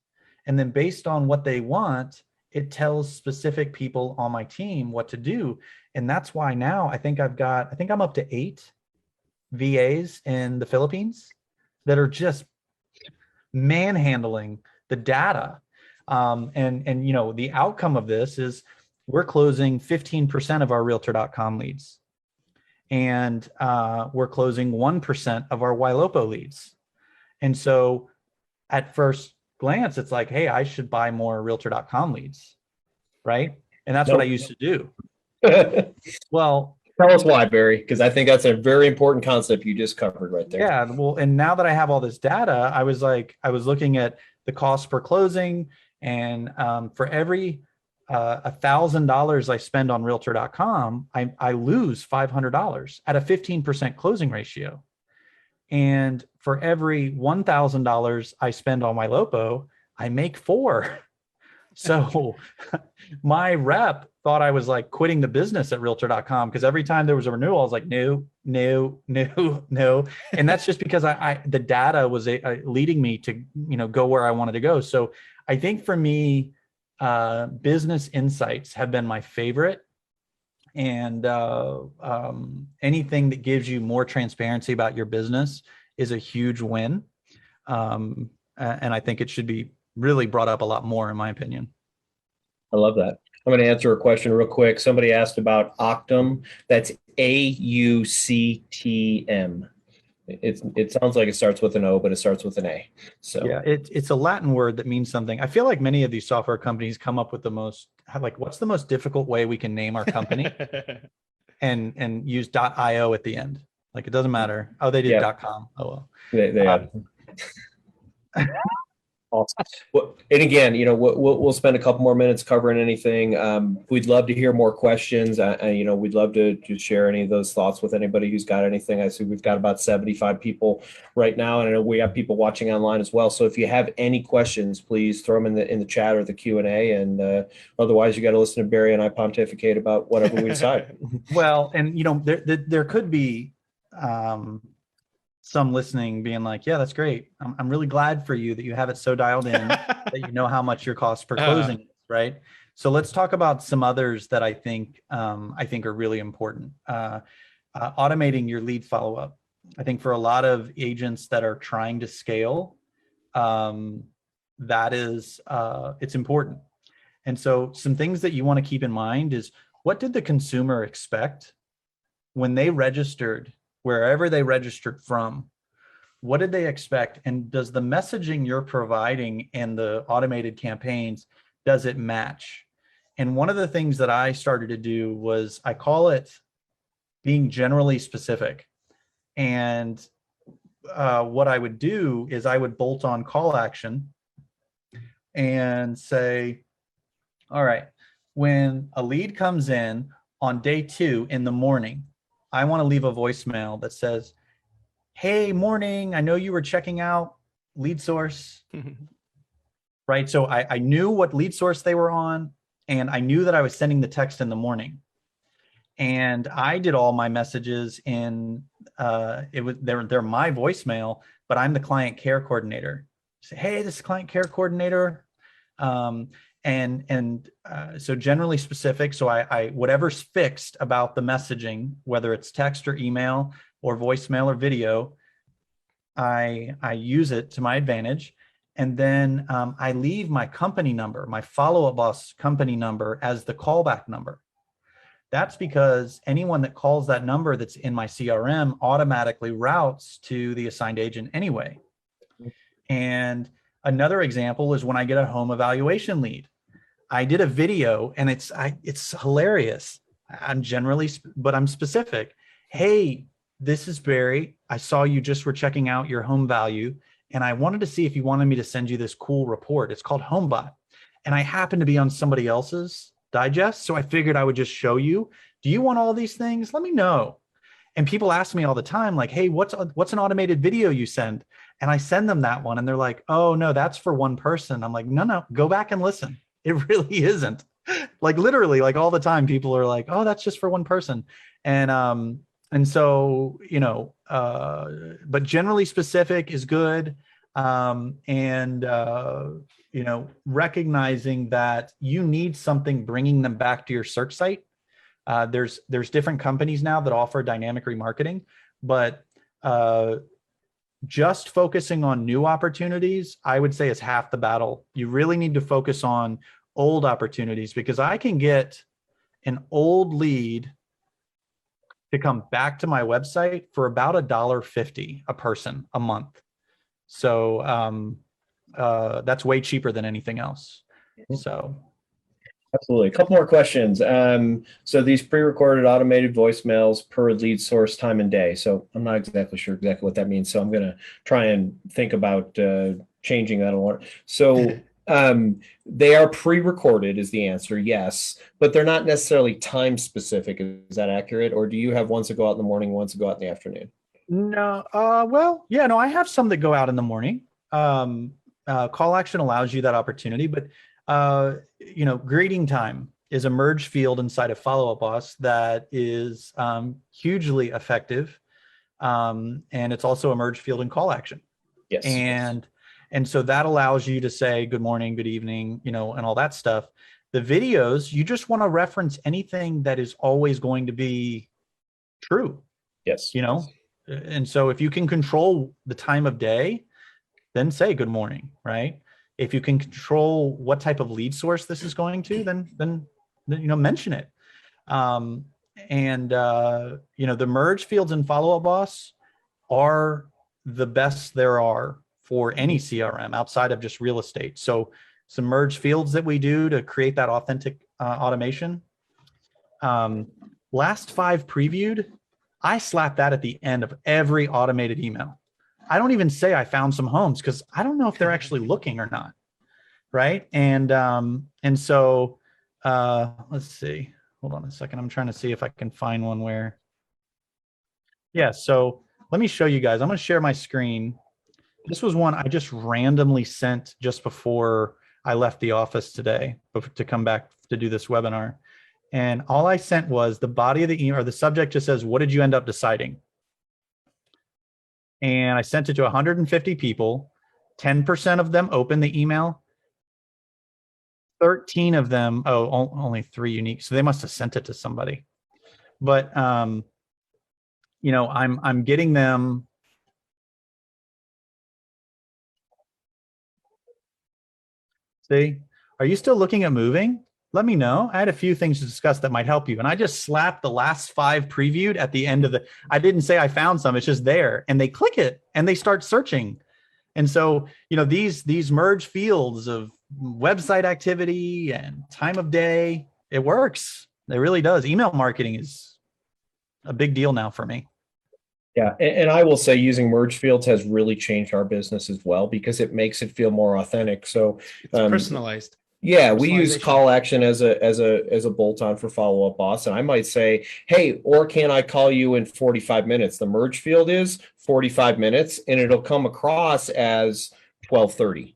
And then based on what they want, it tells specific people on my team what to do. And that's why now I think I'm up to 8 VAs in the Philippines that are just manhandling the data. And the outcome of this is we're closing 15% of our Realtor.com leads. And we're closing 1% of our Ylopo leads. And so at first glance, it's like, hey, I should buy more Realtor.com leads, right? And that's what I used to do. Well, tell us why, Barry, because I think that's a very important concept you just covered right there. Yeah, well, and now that I have all this data, I was looking at the cost per closing, and for every $1,000 I spend on Realtor.com, I lose $500 at a 15% closing ratio. And for every $1,000 I spend on Ylopo, I make $4. So my rep thought I was like quitting the business at Realtor.com, because every time there was a renewal, I was like, no. And that's just because the data was leading me to, go where I wanted to go. So I think for me, business insights have been my favorite. And anything that gives you more transparency about your business is a huge win. And I think it should be really brought up a lot more, in my opinion. I love that. I'm going to answer a question real quick. Somebody asked about Octum. That's AUCTM. It sounds like it starts with an O, but it starts with an A. So Yeah, it's a Latin word that means something. I feel like many of these software companies come up with the most, like, what's the most difficult way we can name our company and use .io at the end. Like, it doesn't matter. Oh, they did yeah, .com. Oh well. they have. Awesome. Well, and again, we'll spend a couple more minutes covering anything. We'd love to hear more questions. We'd love to just share any of those thoughts with anybody who's got anything. I see we've got about 75 people right now, and I know we have people watching online as well. So if you have any questions, please throw them in the chat or the Q&A. And otherwise, you got to listen to Barry and I pontificate about whatever we decide. Well, and there could be some listening being like, yeah, that's great. I'm really glad for you that you have it so dialed in that you know how much your cost per closing is, right? So let's talk about some others that I think are really important. Automating your lead follow-up. I think for a lot of agents that are trying to scale, that is it's important. And so some things that you want to keep in mind is, what did the consumer expect when they registered, wherever they registered from? What did they expect? And does the messaging you're providing and the automated campaigns, does it match? And one of the things that I started to do was, I call it being generally specific. And what I would do is I would bolt on call action and say, all right, when a lead comes in on day 2 in the morning, I want to leave a voicemail that says, hey, morning, I know you were checking out lead source, right? So I knew what lead source they were on, and I knew that I was sending the text in the morning. And I did all my messages in, they're my voicemail, but I'm the client care coordinator. Say, hey, this is client care coordinator. So generally specific. So I whatever's fixed about the messaging, whether it's text or email or voicemail or video, I use it to my advantage. And then I leave my company number, my follow-up boss company number, as the callback number. That's because anyone that calls that number that's in my CRM automatically routes to the assigned agent anyway. And another example is when I get a home evaluation lead. I did a video, and it's hilarious. I'm specific. Hey, this is Barry. I saw you just were checking out your home value, and I wanted to see if you wanted me to send you this cool report. It's called HomeBot. And I happen to be on somebody else's digest, so I figured I would just show you. Do you want all these things? Let me know. And people ask me all the time, like, hey, what's an automated video you send? And I send them that one, and they're like, oh, no, that's for one person. I'm like, no, go back and listen. It really isn't. Like, literally, like, all the time, people are like, oh, that's just for one person. And so, but generally specific is good. Recognizing that you need something bringing them back to your search site. There's different companies now that offer dynamic remarketing, but just focusing on new opportunities, I would say, is half the battle. You really need to focus on old opportunities, because I can get an old lead to come back to my website for about $1.50 a person a month. So that's way cheaper than anything else. So absolutely. A couple more questions. So these pre-recorded automated voicemails per lead source, time and day. So I'm not exactly sure what that means. So I'm going to try and think about changing that a lot. So they are pre-recorded is the answer, yes, but they're not necessarily time specific. Is that accurate? Or do you have ones that go out in the morning, ones that go out in the afternoon? No, I have some that go out in the morning. Call action allows you that opportunity, but greeting time is a merge field inside of Follow-Up Boss that is hugely effective. And it's also a merge field in call action. Yes. And so that allows you to say good morning, good evening, and all that stuff. The videos, you just want to reference anything that is always going to be true. Yes. And so if you can control the time of day, then say good morning, right? If you can control what type of lead source this is going to, then mention it. The merge fields in Follow-Up Boss are the best there are for any CRM outside of just real estate. So some merge fields that we do to create that authentic automation. Last 5 previewed, I slap that at the end of every automated email. I don't even say I found some homes because I don't know if they're actually looking or not. Right. And so let's see. Hold on a second. I'm trying to see if I can find one where. Yeah. So let me show you guys. I'm going to share my screen. This was one I just randomly sent just before I left the office today to come back to do this webinar. And all I sent was the body of the email, or the subject just says, what did you end up deciding? And I sent it to 150 people. 10% of them opened the email. 13 of them, only 3 unique. So they must have sent it to somebody. But you know, I'm getting them. See, are you still looking at moving? Let me know. I had a few things to discuss that might help you. And I just slapped the last 5 previewed at the end of I didn't say I found some, it's just there. And they click it and they start searching. And so, you know, these merge fields of website activity and time of day, it works. It really does. Email marketing is a big deal now for me. Yeah, and I will say using merge fields has really changed our business as well because it makes it feel more authentic. So it's personalized. Yeah, we use call action as a bolt on for follow up boss, and I might say, hey, or can I call you in 45 minutes? The merge field is 45 minutes, and it'll come across as 12:30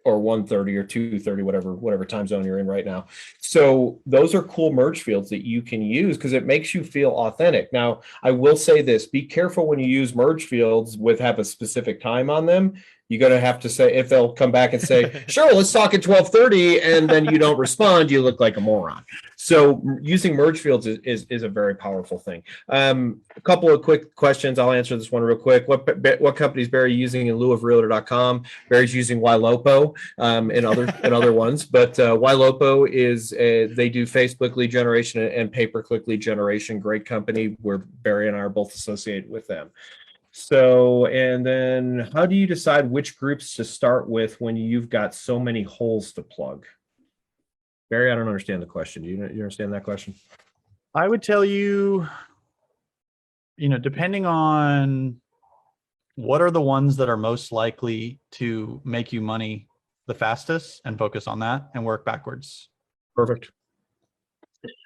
or 1:30 or 2:30, whatever time zone you're in right now. So those are cool merge fields that you can use because it makes you feel authentic. Now, I will say this: be careful when you use merge fields have a specific time on them. You're going to have to say, if they'll come back and say, sure, let's talk at 12:30, and then you don't respond, you look like a moron. So using merge fields is a very powerful thing. A couple of quick questions. I'll answer this one real quick. What company is Barry using in lieu of Realtor.com? Barry's using Ylopo and other ones. But Ylopo is, they do Facebook lead generation and pay-per-click lead generation. Great company where Barry and I are both associated with them. So, and then how do you decide which groups to start with when you've got so many holes to plug? Barry, I don't understand the question. Do you understand that question? I would tell you, you know, depending on what are the ones that are most likely to make you money the fastest, and focus on that and work backwards. Perfect.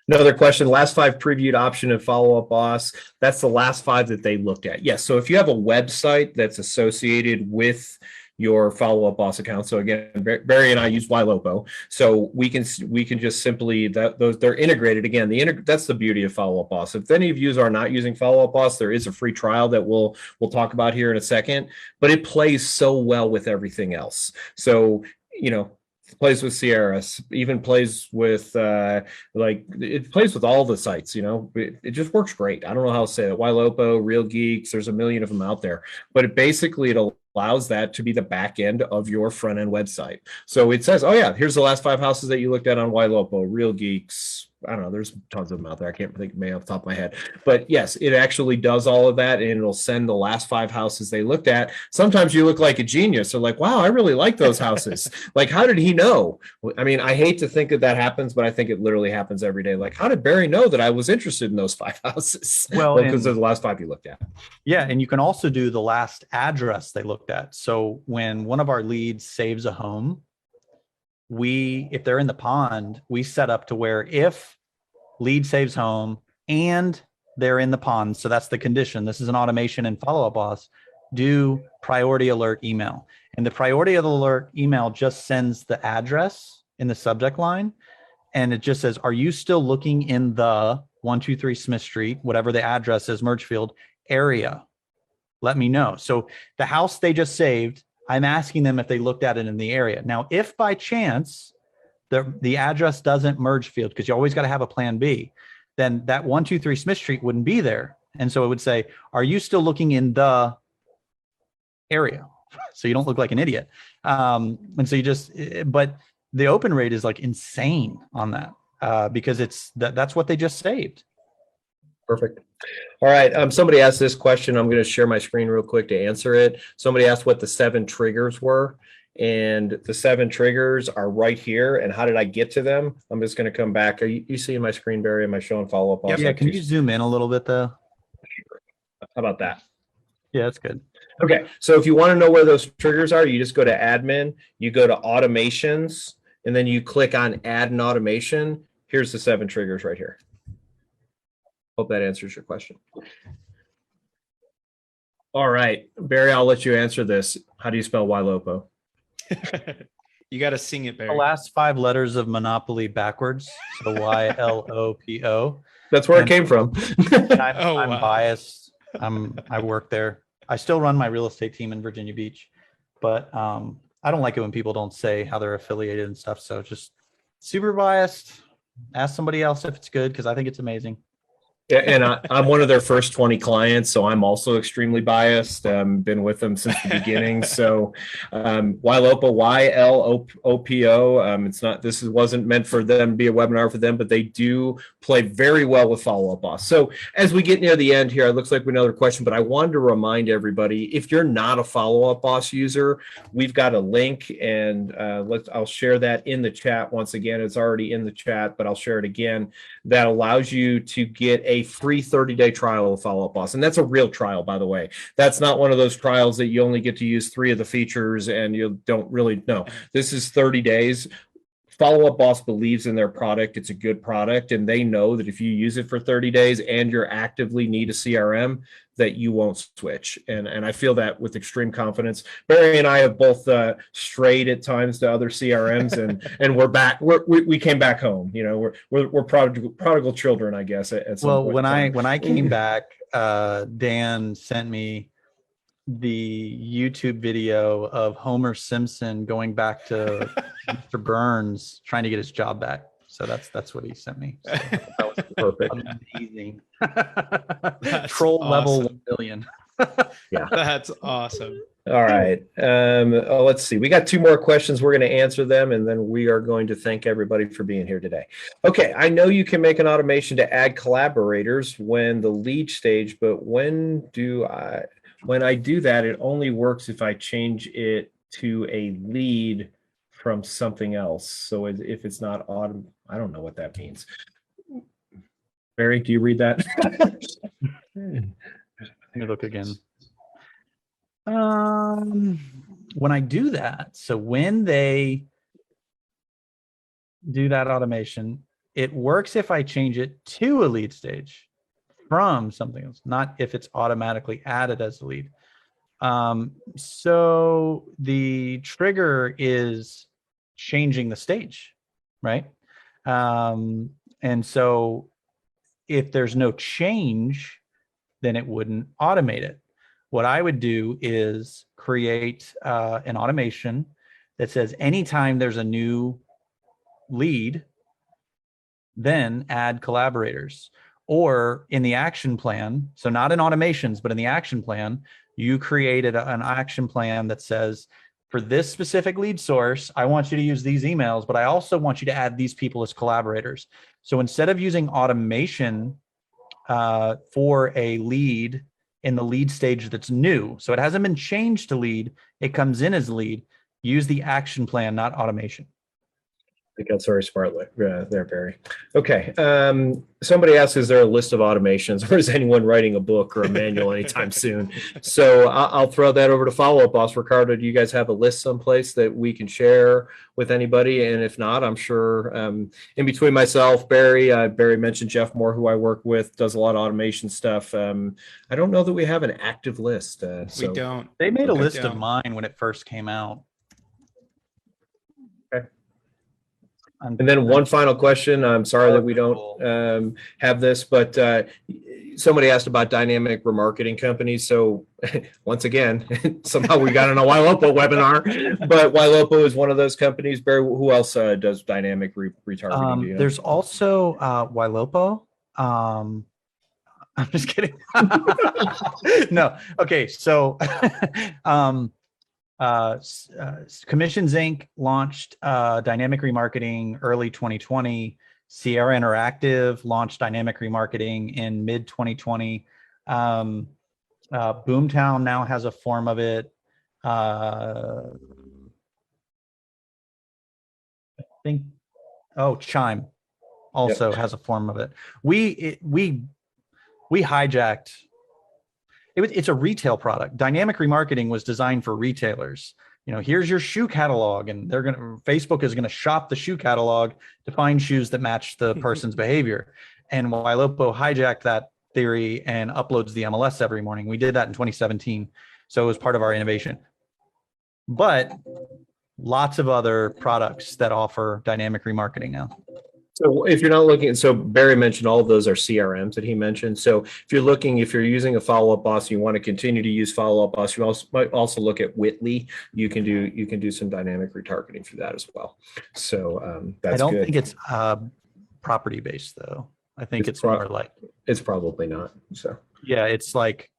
Another question, last 5 previewed option and follow-up boss. That's the last 5 that they looked at. Yes. So if you have a website that's associated with your follow-up boss account. So again, Barry and I use Ylopo. So we can just simply, they're integrated. Again, that's the beauty of follow-up boss. If any of you are not using follow-up boss, there is a free trial that we'll talk about here in a second, but it plays so well with everything else. So, you know, plays with Sierra, even plays with it plays with all the sites, you know, it just works great. I don't know how to say it. Ylopo, Real Geeks, there's a million of them out there, but it allows that to be the back end of your front end website. So it says, oh yeah, here's the last 5 houses that you looked at on Ylopo, Real Geeks. I don't know, there's tons of them out there. I can't think of off the top of my head, but yes, it actually does all of that, and it'll send the last 5 houses they looked at. Sometimes you look like a genius. They're like, wow, I really like those houses. Like, how did he know? I mean, I hate to think that happens, but I think it literally happens every day. Like, how did Barry know that I was interested in those 5 houses? Well, because they're the last 5 you looked at. Yeah, and you can also do the last address they looked at. So when one of our leads saves a home, if they're in the pond, we set up to where if lead saves home and they're in the pond, so that's the condition. This is an automation and follow-up boss, do priority alert email. And the priority of the alert email just sends the address in the subject line. And it just says, are you still looking in the 123 Smith Street, whatever the address is, merge field area? Let me know. So the house they just saved, I'm asking them if they looked at it in the area. Now, if by chance the address doesn't merge field, because you always got to have a plan B, then that 123 Smith Street wouldn't be there. And so it would say, are you still looking in the area? So you don't look like an idiot. And so but the open rate is like insane on that because that's what they just saved. Perfect. All right. Somebody asked this question. I'm going to share my screen real quick to answer it. Somebody asked what the 7 triggers were. And the 7 triggers are right here. And how did I get to them? I'm just going to come back. Are you seeing my screen, Barry? Am I showing follow-up? Yeah, can you zoom in a little bit though? How about that? Yeah, that's good. Okay, so if you want to know where those triggers are, you just go to admin, you go to automations, and then you click on add an automation. Here's the 7 triggers right here. Hope that answers your question. All right, Barry, I'll let you answer this. How do you spell YLOPO? You got to sing it, The Barry. last 5 letters of Monopoly backwards. So YLOPO. That's where it came from. I'm biased. I work there. I still run my real estate team in Virginia Beach, but I don't like it when people don't say how they're affiliated and stuff. So just super biased. Ask somebody else if it's good, because I think it's amazing. Yeah, and I'm one of their first 20 clients, so I'm also extremely biased. Been with them since the beginning. So YLOPO, YLOPO. It's not. This wasn't meant for them to be a webinar for them, but they do play very well with Follow Up Boss. So as we get near the end here, it looks like we have another question, but I wanted to remind everybody: if you're not a Follow Up Boss user, we've got a link, and I'll share that in the chat once again. It's already in the chat, but I'll share it again. That allows you to get a free 30-day trial of Follow Up Boss. And that's a real trial, by the way. That's not one of those trials that you only get to use 3 of the features and you don't really know. This is 30 days. Follow Up Boss believes in their product. It's a good product, and they know that if you use it for 30 days and you're actively need a CRM, that you won't switch. And I feel that with extreme confidence. Barry and I have both strayed at times to other CRMs, and we're back. We came back home. You know, we're prodigal children, I guess. At some Well, point when I came back, Dan sent me the YouTube video of Homer Simpson going back to Mr. Burns trying to get his job back. So that's what he sent me. So that was perfect. Amazing. Troll level 1 billion. Yeah, that's awesome. All right. Let's see. We got 2 more questions. We're going to answer them, and then we are going to thank everybody for being here today. Okay. I know you can make an automation to add collaborators when the lead stage, but when I do that, it only works if I change it to a lead from something else. So if it's not auto, I don't know what that means. Barry, do you read that? Let me look again. When I do that, so when they do that automation, it works if I change it to a lead stage from something else, not if it's automatically added as a lead. So the trigger is changing the stage, right? And so if there's no change, then it wouldn't automate it. What I would do is create an automation that says anytime there's a new lead, then add collaborators. Or in the action plan, so not in automations, but in the action plan, you created an action plan that says, for this specific lead source, I want you to use these emails, but I also want you to add these people as collaborators. So instead of using automation for a lead in the lead stage that's new, so it hasn't been changed to lead, it comes in as lead, use the action plan, not automation. I think that's very smart there, Barry. Okay. Somebody asked, is there a list of automations, or is anyone writing a book or a manual anytime soon? So I'll throw that over to Follow Up Boss. Ricardo, do you guys have a list someplace that we can share with anybody? And if not, I'm sure in between myself, Barry mentioned Jeff Moore, who I work with, does a lot of automation stuff. I don't know that we have an active list. We don't. They made a list of mine when it first came out. And then one final question. I'm sorry that we don't have this, but somebody asked about dynamic remarketing companies. So once again, somehow we got on a YLOPO webinar, but YLOPO is one of those companies. Barry, who else does dynamic retargeting? Do you know? There's also YLOPO. I'm just kidding. No. Okay. So Commissions Inc. launched dynamic remarketing early 2020. Sierra Interactive launched dynamic remarketing in mid 2020. Boomtown now has a form of it. I think, Chime also has a form of it. We hijacked. It's a retail product. Dynamic remarketing was designed for retailers. Here's your shoe catalog, and Facebook is gonna shop the shoe catalog to find shoes that match the person's behavior. And Ylopo hijacked that theory and uploads the MLS every morning. We did that in 2017, so it was part of our innovation. But lots of other products that offer dynamic remarketing now. So if you're not looking, so Barry mentioned all of those are CRMs that he mentioned. So if you're using a Follow-Up Boss, you want to continue to use Follow-Up Boss, you might also look at Whitley. You can do some dynamic retargeting for that as well. So that's good. I don't think it's property based though. I think it's more like, it's probably not. So yeah, it's like,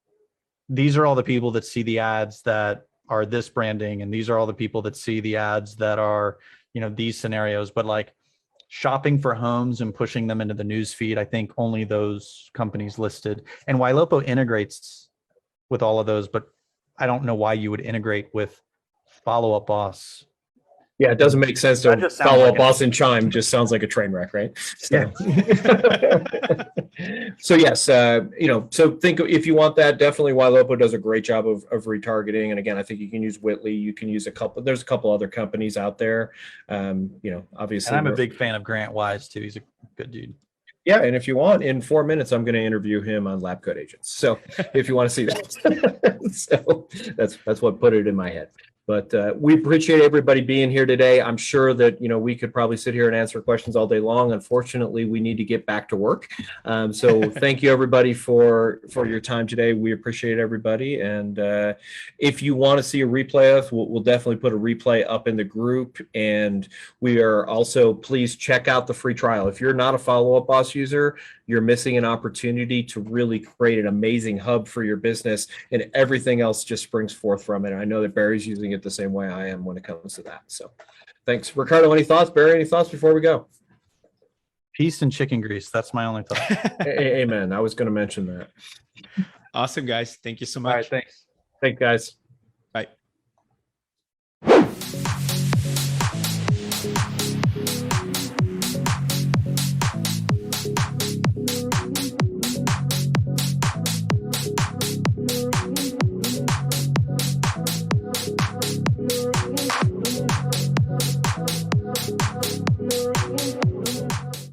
these are all the people that see the ads that are this branding, and these are all the people that see the ads that are, these scenarios. But like, shopping for homes and pushing them into the news feed, I think only those companies listed. And Ylopo integrates with all of those, but I don't know why you would integrate with Follow-Up Boss. Yeah, it doesn't make sense to follow up Boss and Chime. Just sounds like a train wreck, right? So, Yeah. So yes, so think if you want that, definitely Ylopo does a great job of retargeting. And again, I think you can use Whitley. You can use there's a couple other companies out there. Obviously. And I'm a big fan of Grant Wise too. He's a good dude. Yeah, and if you want, in 4 minutes, I'm going to interview him on LabCoatAgents. So if you want to see that, so that's what put it in my head. But we appreciate everybody being here today. I'm sure that we could probably sit here and answer questions all day long. Unfortunately, we need to get back to work. So thank you everybody for your time today. We appreciate everybody. And if you want to see a replay of, we'll definitely put a replay up in the group. And we are also, please check out the free trial. If you're not a Follow-Up Boss user, you're missing an opportunity to really create an amazing hub for your business, and everything else just springs forth from it. I know that Barry's using it the same way I am when it comes to that. So thanks. Ricardo, any thoughts? Barry, any thoughts before we go? Peace and chicken grease. That's my only thought. Amen. I was going to mention that. Awesome, guys. Thank you so much. All right, thanks. Thanks, guys.